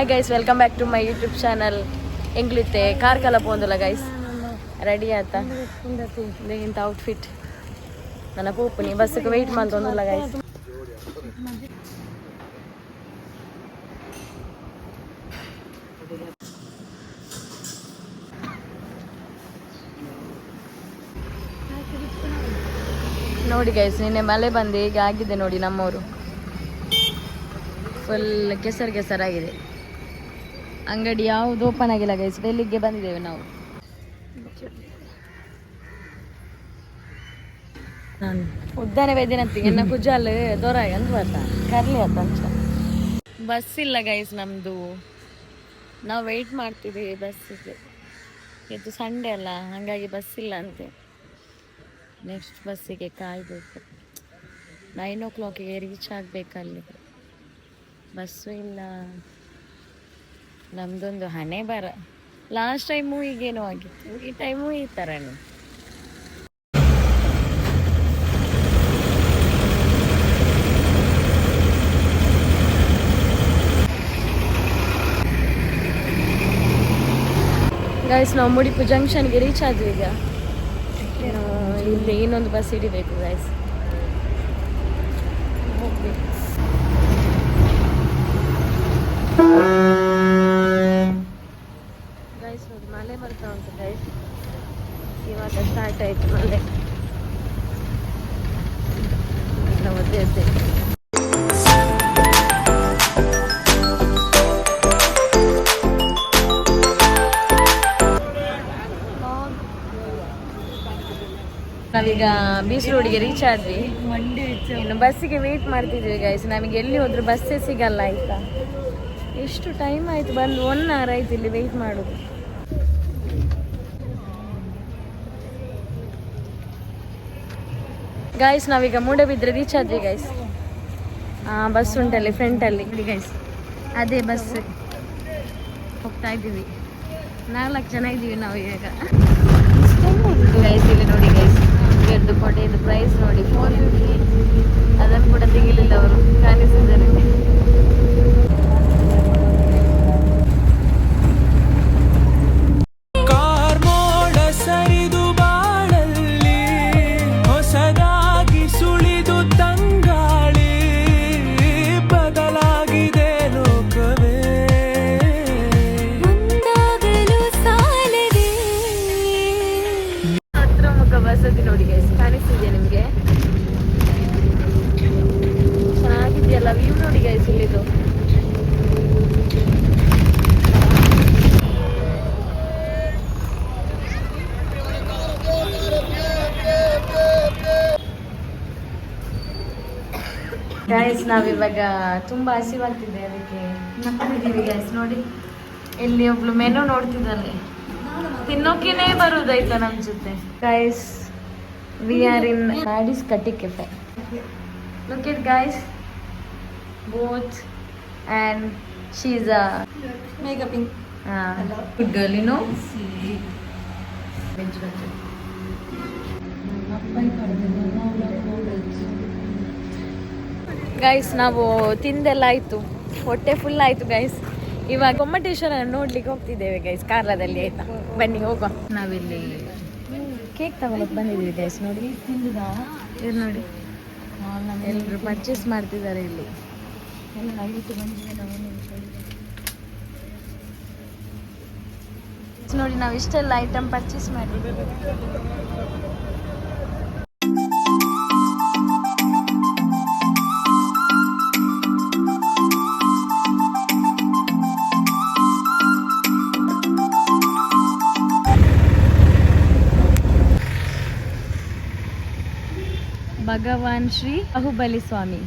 Hi guys, welcome back to my YouTube channel. ಎಂಗ್ಲಿತ್ತೆ ಕಾರ್ ಕಲ ಪೋಂದುಲ್ಲ ಗೈಸ್. ರೆಡಿ ಆಯ್ತಾ ಇಂಥ ಔಟ್ಫಿಟ್ ನನ್ನ ಪೂಪುನಿ ಬಸ್ಸಿಗೆ ವೆಯ್ಟ್ ಮಾಡ್ತೊಂದಿಲ್ಲ ಗೈಸ್. ನೋಡಿ ಗೈಸ್, ನಿನ್ನೆ ಮಳೆ ಬಂದು ಈಗ ಆಗಿದೆ ನೋಡಿ. ನಮ್ಮವರು ಫುಲ್ ಕೆಸರಾಗಿದೆ. ಅಂಗಡಿ ಯಾವುದು ಓಪನ್ ಆಗಿಲ್ಲ ಗೈಸ್. ಡೆಲ್ಲಿಗೆ ಬಂದಿದ್ದೇವೆ ನಾವು. ಉದ್ದಾನೆ ವೈದ್ಯನಂತಿ ಎನ್ನ ಕುಜಾಲ್ ದೊರ ಅಂತ ಬರ್ತ ಕರ್ಲಿ ಅಂತ ಬಸ್ ಇಲ್ಲ ಗೈಸ್ ನಮ್ದು. ನಾವು ವೆಯ್ಟ್ ಮಾಡ್ತಿದ್ದೀವಿ ಬಸ್ಸಿಗೆ. ಇದು ಸಂಡೇ ಅಲ್ಲ, ಹಾಗಾಗಿ ಬಸ್ ಇಲ್ಲ ಅಂತೆ. ನೆಕ್ಸ್ಟ್ ಬಸ್ಸಿಗೆ ಕಾಯ್ಬೇಕು. 9 o'clock ರೀಚ್ ಆಗಬೇಕಲ್ಲಿ. ಬಸ್ಸು ಇಲ್ಲ. ನಮ್ದೊಂದು ಹಣೆ ಬರ. ಲಾಸ್ಟ್ ಟೈಮು ಈಗೇನೋ ಆಗಿತ್ತು, ಈ ಟೈಮು ಈ ಥರನೇ. ಗೈಸ್, ನಾವು ಮುಡಿಪು ಜಂಕ್ಷನ್ಗೆ ರೀಚ್ ಆದ್ವಿ. ಈಗ ಇಲ್ಲಿ ಇನ್ನೊಂದು ಬಸ್ ಹಿಡಿಬೇಕು ಗೈಸ್. ಗೈಸ್ ನೋಡಿ, ಮಳೆ ಬರ್ತಾ ಉಂಟು ಗೈಸ್. ಇವಾಗ ಸ್ಟಾರ್ಟ್ ಆಯ್ತು ಮಳೆ. ಒದ್ದೆ ನಾವೀಗ ಬೀಚ್ ರೋಡ್ಗೆ ರೀಚ್ ಆದ್ವಿ. ಇನ್ನು ಬಸ್ಸಿಗೆ ವೇಟ್ ಮಾಡ್ತಿದ್ವಿ ಗೈಸ್. ನಮಗೆ ಎಲ್ಲಿ ಹೋದ್ರು ಬಸ್ಸೇ ಸಿಗಲ್ಲ ಆಯ್ತಾ. ಎಷ್ಟು ಟೈಮ್ ಆಯ್ತು ಬಂದು, 1 hour ಆಯ್ತು ಇಲ್ಲಿ ವೆಯ್ಟ್ ಮಾಡೋದು. ಗೈಸ್, ನಾವೀಗ ಮೂಡಬಿದ್ರೆ ರೀಚ್ ಆದ್ವಿ ಗೈಸ್. ಬಸ್ ಉಂಟಲ್ಲಿ ಫ್ರಂಟಲ್ಲಿ ನೋಡಿ ಗೈಸ್, ಅದೇ ಬಸ್ ಹೋಗ್ತಾ ಇದ್ದೀವಿ. 4 ಜನ ಇದ್ದೀವಿ ನಾವು ಈಗ ಗೈಸ್. ಇಲ್ಲಿ ನೋಡಿ ಗೈಸ್, ಎರಡು ಕೊಡೆದು ಪ್ರೈಸ್ ನೋಡಿ 450. ಅದನ್ನು ಕೂಡ ತೆಗಿಲಿಲ್ಲ ಅವರು, ಕಾಣಿಸಿದ್ದಾರೆ. ಬಸದಿ ನೋಡಿ ಗೈಸ್, ಕಾಣಿಸ್ತಿದೆಯಾ ನಿಮಗೆ? ಚೆನ್ನಾಗಿದೆಯಲ್ಲ ವ್ಯೂ ನೋಡಿ ಗೈಸ್ ಇಲ್ಲಿದು. ಗೈಸ್, ನಾವಿವಾಗ ತುಂಬಾ ಹಸಿವಾಗ್ತಿದೆ, ಅದಕ್ಕೆ ನಕ್ಕಿದ್ದೀವಿ ಗೈಸ್. ನೋಡಿ ಇಲ್ಲಿ ಒಬ್ಳು ಮೆನು ನೋಡ್ತಿದ್ದಾಳೆ, ತಿನ್ನೋಕೆನೇ ಬರುದಾಯ್ತಾ ನಮ್ ಜೊತೆ. Guys, we are in Daddy's Cutty Cafe. Look at guys, both, and she's a makeup-ing good girl, you know. Guys, ನಾವು ತಿಂದೆಲ್ಲ ಆಯ್ತು, ಹೊಟ್ಟೆ ಫುಲ್ ಆಯ್ತು ಗೈಸ್. ಇವಾಗ ಗೊಮ್ಮಟೇಶ್ವರ ನೋಡ್ಲಿಕ್ಕೆ ಹೋಗ್ತಿದ್ದೇವೆ ಗೈಸ್ ಕಾರದಲ್ಲಿ. ಆಯ್ತಾ, ಬನ್ನಿ ಹೋಗುವ. ನಾವಿಲ್ಲಿ ಕೇಕ್ ತಗೊಳಕ್ ಬಂದಿದ್ದೀವಿ ಗೈಸ್. ನೋಡಿ ಇದು ನೋಡಿ, ಎಲ್ಲರೂ ಪರ್ಚೇಸ್ ಮಾಡ್ತಿದ್ದಾರೆ ಇಲ್ಲಿ. ನೋಡಿ, ನಾವು ಇಷ್ಟೆಲ್ಲ ಐಟಮ್ ಪರ್ಚೇಸ್ ಮಾಡಿದ್ದೀವಿ. Bhagwan Shri Bahubali Swami.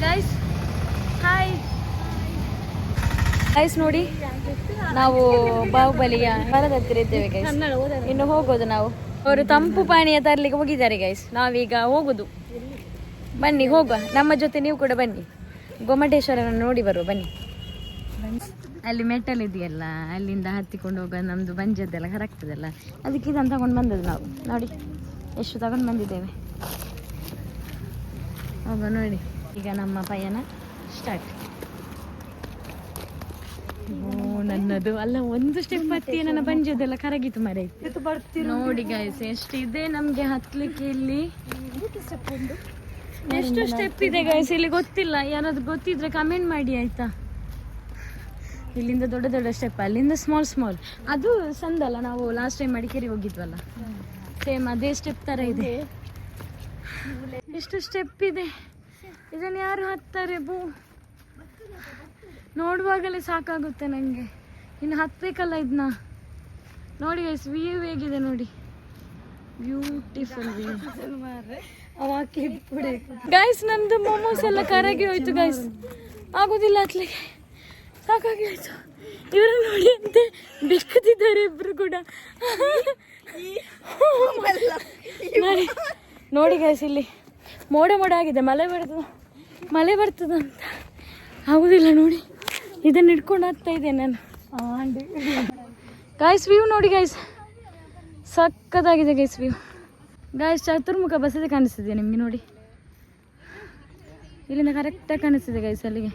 Guys hi. Guys ನೋಡಿ, ನಾವು ಬಾಹುಬಲಿಯ ಮರದ ಹತ್ತಿರ ಇದ್ದೇವೆ ಗೈಸ್. ಇನ್ನು ಹೋಗೋದು ನಾವು. ಅವರು ತಂಪು ಪಾನೀಯ ತರಲಿಕ್ಕೆ ಹೋಗಿದ್ದಾರೆ ಗೈಸ್. ನಾವೀಗ ಹೋಗುದು. ಬನ್ನಿ ಹೋಗುವ, ನಮ್ಮ ಜೊತೆ ನೀವು ಕೂಡ ಬನ್ನಿ. ಗೊಮ್ಮಟೇಶ್ವರನ ನೋಡಿ ಬರುವ ಬನ್ನಿ. ಅಲ್ಲಿ ಮೆಟಲ್ ಇದೆಯಲ್ಲ, ಅಲ್ಲಿಂದ ಹತ್ತಿಕೊಂಡು ಹೋಗೋದು. ನಮ್ಮದು ಬಂಜದ್ದೆಲ್ಲ ಕರಗ್ತದಲ್ಲ, ಅದಕ್ಕೆ ಇದನ್ನು ತಗೊಂಡು ಬಂದದ್ದು ನಾವು. ನೋಡಿ ಎಷ್ಟು ತಗೊಂಡು ಬಂದಿದ್ದೇವೆ. ಹೋಗ ನೋಡಿ, ಈಗ ನಮ್ಮ ಪಯಣ ಸ್ಟಾರ್ಟ್. ನನ್ನದು ಅಲ್ಲ, ಒಂದು ಸ್ಟೆಪ್ ಹತ್ತಿ ನನ್ನ ಬಂಜದೆಲ್ಲ ಕರಗಿತು ಮರೆ. ನೋಡಿ ಗೈಸ್ ಎಷ್ಟಿದೆ ನಮ್ಗೆ ಹತ್ಲಿಕ್ಕೆ. ಇಲ್ಲಿ ಎಷ್ಟು ಸ್ಟೆಪ್ ಇದೆ ಗೈಸ್ ಇಲ್ಲಿ ಗೊತ್ತಿಲ್ಲ. ಯಾರಾದ್ರೂ ಗೊತ್ತಿದ್ರೆ ಕಮೆಂಟ್ ಮಾಡಿ ಆಯ್ತಾ. ಇಲ್ಲಿಂದ ದೊಡ್ಡ ದೊಡ್ಡ ಸ್ಟೆಪ್, ಅಲ್ಲಿಂದ ಸ್ಮಾಲ್ ಸ್ಮಾಲ್. ಅದು ಸಂದಲ್ಲ, ನಾವು ಲಾಸ್ಟ್ ಟೈಮ್ ಮಡಿಕೇರಿ ಹೋಗಿದ್ವಲ್ಲ, ಸೇಮ್ ಅದೇ ಸ್ಟೆಪ್ ತರ ಇದೆ. ಎಷ್ಟು ಸ್ಟೆಪ್ ಇದೆ, ಇದನ್ನು ಯಾರು ಹತ್ತಾರೆ ಬೂ. ನೋಡುವಾಗಲೇ ಸಾಕಾಗುತ್ತೆ ನನಗೆ, ಇನ್ನು ಹತ್ಬೇಕಲ್ಲ ಇದನ್ನ. ನೋಡಿ ಗೈಸ್ ವ್ಯೂ ಹೇಗಿದೆ ನೋಡಿ, ಬ್ಯೂಟಿಫುಲ್ ವ್ಯೂ. ಗೈಸ್ ನಂದು ಮೊಮೋಸ್ ಎಲ್ಲ ಕರಗಿ ಹೋಯ್ತು ಗೈಸ್, ಆಗೋದಿಲ್ಲ ಹತ್ಲಿಕ್ಕೆ, ಸಾಕಾಗಿ ಹೋಯ್ತು. ಇವರು ನೋಡಿ ಅಂತೆ ಬೆಕ್ಕದಿದ್ದಾರೆ ಇಬ್ರು ಕೂಡ. ನೋಡಿ ಗೈಸ್ ಇಲ್ಲಿ ಮೋಡ ಮೋಡ ಆಗಿದೆ, ಮಳೆ ಬರ್ತದ ಅಂತ ಆಗುದಿಲ್ಲ. ನೋಡಿ ಇದನ್ನ ಹಿಡ್ಕೊಂಡು ಹತ್ತಾ ಇದೆ ನಾನು. ಗೈಸ್ ವ್ಯೂ ನೋಡಿ ಗೈಸ್, ಸಕ್ಕದಾಗಿದೆ ಗೈಸ್ ವ್ಯೂ. ಗೈಸ್ ಚತುರ್ಮುಖ ಬಸದಿ ಕಾಣಿಸ್ತಿದೆ ನಿಮಗೆ ನೋಡಿ, ಇಲ್ಲಿಂದ ಕರೆಕ್ಟಾಗಿ ಕಾಣಿಸ್ತಿದೆ ಗೈಸ್ ಅಲ್ಲಿಗೆ.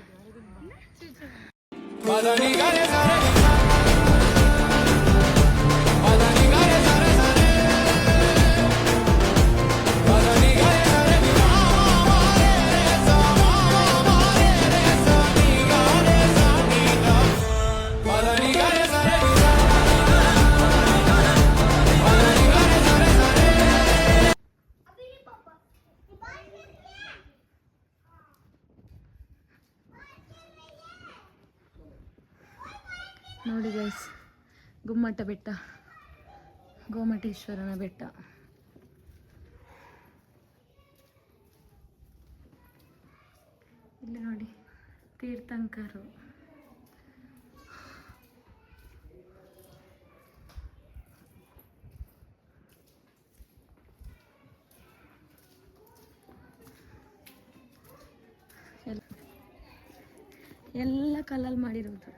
ನೋಡಿ ಗೈಸ್ ಗುಮ್ಮಟ ಬೆಟ್ಟ, ಗೋಮಟೇಶ್ವರನ ಬೆಟ್ಟ. ಇಲ್ಲಿ ನೋಡಿ ತೀರ್ಥಂಕರು. ಎಲ್ಲ ಕಲ್ಲಲ್ಲಿ ಮಾಡಿರೋದು.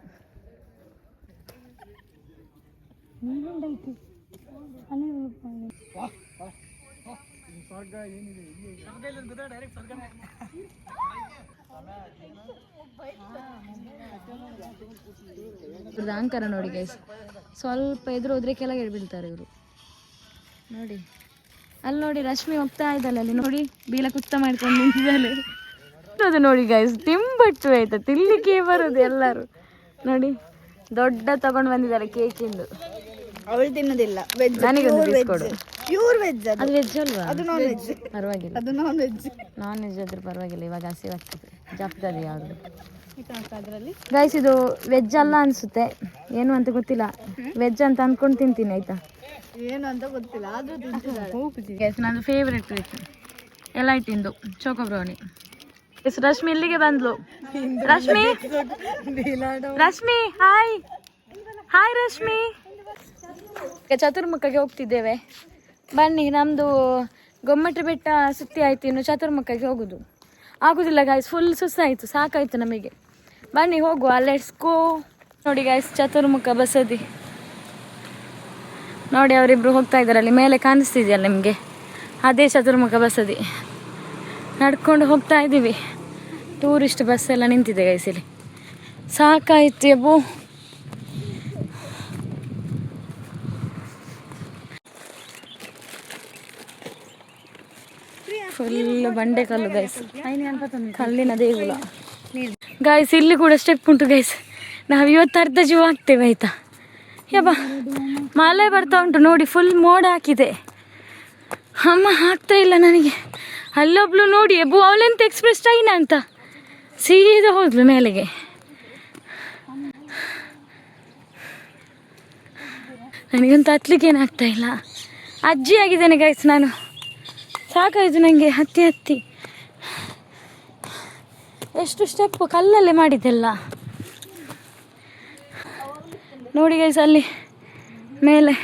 ಅಹಂಕಾರ ನೋಡಿ ಗೈಸ್, ಸ್ವಲ್ಪ ಎದುರು ಹೋದ್ರೆ ಕೆಳಗೆ ಬೀಳ್ತಾರೆ ಇವರು. ನೋಡಿ ಅಲ್ಲಿ ನೋಡಿ ರಶ್ಮಿ ಹೋಗ್ತಾ ಇದ್ದಲ್ಲ, ಅಲ್ಲಿ ನೋಡಿ ಬೀಳ ಕುತ್ತ ಮಾಡ್ಕೊಂಡು ನಿಂತಿದ್ದಾಳೆ. ಅದು ನೋಡಿ ಗೈಸ್ ತಿಂಬಟ್ಟು ಆಯ್ತಾ, ತಿನ್ಲಿಕ್ಕೆ ಬರೋದು ಎಲ್ಲರೂ. ನೋಡಿ ದೊಡ್ಡ ತಗೊಂಡು ಬಂದಿದ್ದಾರೆ ಕೇಕಿಂದು. ಅವಳು ತಿನ್ನೋದಿಲ್ಲ, ನನಗೊಂದು ಕೊಡು. Pure veg. ಅದು ವೆಜ್ ಅಲ್ವಾ? ಅದು ನಾನ್ ವೆಜ್. ಪರವಾಗಿಲ್ಲ, ಅದು ನಾನ್ ವೆಜ್. ನಾನ್ ವೆಜ್ ಆದ್ರೂ ಪರವಾಗಿಲ್ಲ, ಇವಾಗ ಹಸಿವಾಗ್ತದೆ ಜಪ್ತದೆ ಯಾವುದು. ಅದರಲ್ಲಿ ಗೈಸ್ ಇದು ವೆಜ್ ಅಲ್ಲ ಅನ್ಸುತ್ತೆ, ಏನು ಅಂತ ಗೊತ್ತಿಲ್ಲ. ವೆಜ್ ಅಂತ ಅನ್ಕೊಂಡು ತಿಂತೀನಿ ಆಯ್ತಾ, ಏನು ಅಂತ ಗೊತ್ತಿಲ್ಲ ಆದ್ರೂ ತಿಂತಿದ್ದಾಳೆ. ಗೈಸ್ ನಂದು ಫೇವ್ರೆಟ್ ಸ್ವೀಟ್ ಎಲೈಟಿಂದು ಚೋಕೋ ಬ್ರೌನಿ. ರಶ್ಮಿ ಇಲ್ಲಿಗೆ ಬಂದ್ಲು. Rashmi Rashmi hi hi Rashmi. ಚತುರ್ಮುಖಗೆ ಹೋಗ್ತಿದ್ದೇವೆ, ಬನ್ನಿ. ನಮ್ಮದು ಗೊಮ್ಮಟ ಬೆಟ್ಟ ಸುತ್ತಿ ಆಯ್ತು, ಇನ್ನು ಚತುರ್ಮುಖಗೆ ಹೋಗುದು ಆಗುದಿಲ್ಲ ಗಾಯ್ಸ್, ಫುಲ್ ಸುಸ್ತಾಯಿತು, ಸಾಕಾಯ್ತು ನಮಗೆ. ಬನ್ನಿ ಹೋಗುವ, ಲೆಟ್ಸ್ ಗೋ. ನೋಡಿ ಗಾಯ್ಸ್ ಚತುರ್ಮುಖ ಬಸದಿ ನೋಡಿ, ಅವರಿಬ್ರು ಹೋಗ್ತಾ ಇದ್ದಾರೆ ಅಲ್ಲಿ ಮೇಲೆ ಕಾಣಿಸ್ತಿದೆಯಲ್ಲ ನಿಮಗೆ, ಅದೇ ಚತುರ್ಮುಖ ಬಸದಿ. ನಡ್ಕೊಂಡು ಹೋಗ್ತಾ ಇದ್ದೀವಿ. ಟೂರಿಸ್ಟ್ ಬಸ್ ಎಲ್ಲ ನಿಂತಿದೆ ಗೈಸ್ ಇಲ್ಲಿ, ಸಾಕಾಯ್ತು ಅಬ್ಬು. ಫುಲ್ ಬಂಡೆಕಲ್ಲು ಗೈಸ್, ಕಲ್ಲಿನ ದೇಗುಲ ಗೈಸ್. ಇಲ್ಲಿ ಕೂಡ ಸ್ಟೆಪ್ ಉಂಟು ಗೈಸ್. ನಾವು ಇವತ್ತು ಅರ್ಧ ಜೀವ ಆಗ್ತೇವೆ ಆಯ್ತಾ. ಯಬ್ಬಾ ಮಳೆ ಬರ್ತಾ ಉಂಟು ನೋಡಿ, ಫುಲ್ ಮೋಡ ಹಾಕಿದೆ. ಅಮ್ಮ ಆಗ್ತಾ ಇಲ್ಲ ನನಗೆ. ಅಲ್ಲೊಬ್ಳು ನೋಡಿ ಅಬ್ಬು, ಅವಳೆಂತ ಎಕ್ಸ್ಪ್ರೆಸ್ ಟ್ರೈನ್ ಅಂತ ಸೀದಾ ಹೋದ್ಲು ಮೇಲೆಗೆ. ನನಗಂತೂ ಹತ್ಲಿಕ್ಕೆ ಏನಾಗ್ತಾ ಇಲ್ಲ, ಅಜ್ಜಿ ಆಗಿದ್ದೇನೆ ಗೈಸ್ ನಾನು. ಸಾಕಾಯ್ತು ನನಗೆ ಹತ್ತಿ ಹತ್ತಿ. ಎಷ್ಟು ಸ್ಟೆಪ್ ಕಲ್ಲಲ್ಲೇ ಮಾಡಿದ್ದೆಲ್ಲ ನೋಡಿ ಗೈಸ್. ಅಲ್ಲಿ ಮೇಲೆ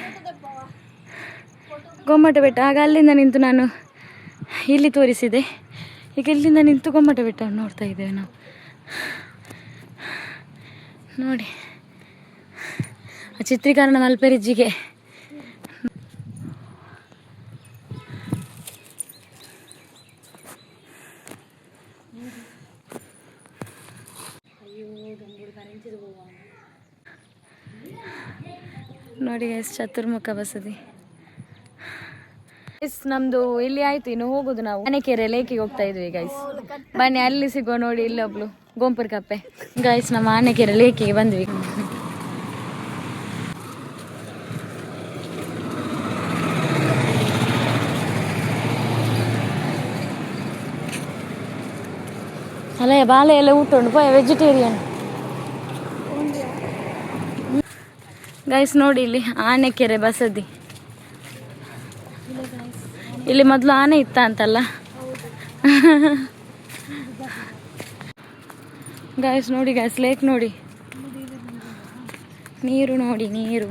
ಗೊಮ್ಮಟ ಬೆಟ್ಟ, ಆಗ ಅಲ್ಲಿಂದ ನಿಂತು ನಾನು ಇಲ್ಲಿ ತೋರಿಸಿದೆ. ಈಗ ಇಲ್ಲಿಂದ ನಿಂತು ಗೊಮ್ಮಟ ಬೆಟ್ಟವನ್ನು ನೋಡ್ತಾ ಇದ್ದೇವೆ ನಾವು. ನೋಡಿ ಚಿತ್ರೀಕರಣ ಮಲ್ಪೆರಿಜ್ಜಿಗೆ ನೋಡಿ ಗೈಸ್ ಚತುರ್ಮುಖ ಬಸದಿ. ನಮ್ದು ಇಲ್ಲಿ ಆಯ್ತು, ಇನ್ನು ಹೋಗುದು ನಾವು ಆನೆಕೆರೆ ಲೇಕಿಗೆ ಹೋಗ್ತಾ ಇದ್ವಿ ಗೈಸ್. ಬನ್ನಿ ಅಲ್ಲಿ ಸಿಗುವ. ನೋಡಿ ಇಲ್ಲೊಬ್ಳು ಗೋಂಪುರ್ ಕಪ್ಪೆ. ಗೈಸ್ ನಮ್ಮ ಆನೆಕೆರೆ ಲೇಕಿಗೆ ಬಂದ್ವಿ. ಅಲ್ಲ ಬಾಳೆ ಎಲ್ಲ ಊಟ ಉಂಟು ಪೋಯ ವೆಜಿಟೇರಿಯನ್. ಗೈಸ್ ನೋಡಿ ಇಲ್ಲಿ ಆನೆಕೆರೆ ಬಸದಿ. ಇಲ್ಲಿ ಮೊದಲು ಆನೆ ಇತ್ತ ಅಂತಲ್ಲ. ಗೈಸ್ ನೋಡಿ ಗೈಸ್ ಲೇಕ್ ನೋಡಿ, ನೀರು ನೋಡಿ ನೀರು.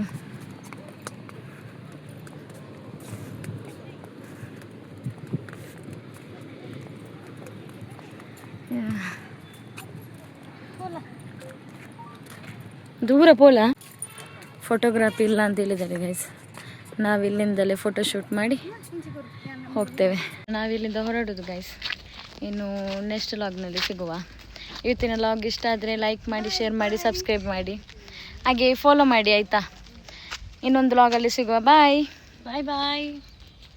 ದೂರ ಪೋಲ. ಫೋಟೋಗ್ರಾಫಿ ಇಲ್ಲ ಅಂತ ಹೇಳಿದ್ದಾರೆ ಗೈಸ್. ನಾವಿಲ್ಲಿಂದಲೇ ಫೋಟೋ ಶೂಟ್ ಮಾಡಿ ಹೋಗ್ತೇವೆ. ನಾವಿಲ್ಲಿಂದ ಹೊರಡೋದು ಗೈಸ್. ಇನ್ನು ನೆಕ್ಸ್ಟ್ ಲಾಗ್ನಲ್ಲಿ ಸಿಗುವ. ಇವತ್ತಿನ ಲಾಗ್ ಇಷ್ಟ ಆದರೆ ಲೈಕ್ ಮಾಡಿ, ಶೇರ್ ಮಾಡಿ, ಸಬ್ಸ್ಕ್ರೈಬ್ ಮಾಡಿ, ಹಾಗೆ ಫಾಲೋ ಮಾಡಿ ಆಯಿತಾ. ಇನ್ನೊಂದು ಲಾಗಲ್ಲಿ ಸಿಗುವ. ಬಾಯ್ ಬಾಯ್ ಬಾಯ್.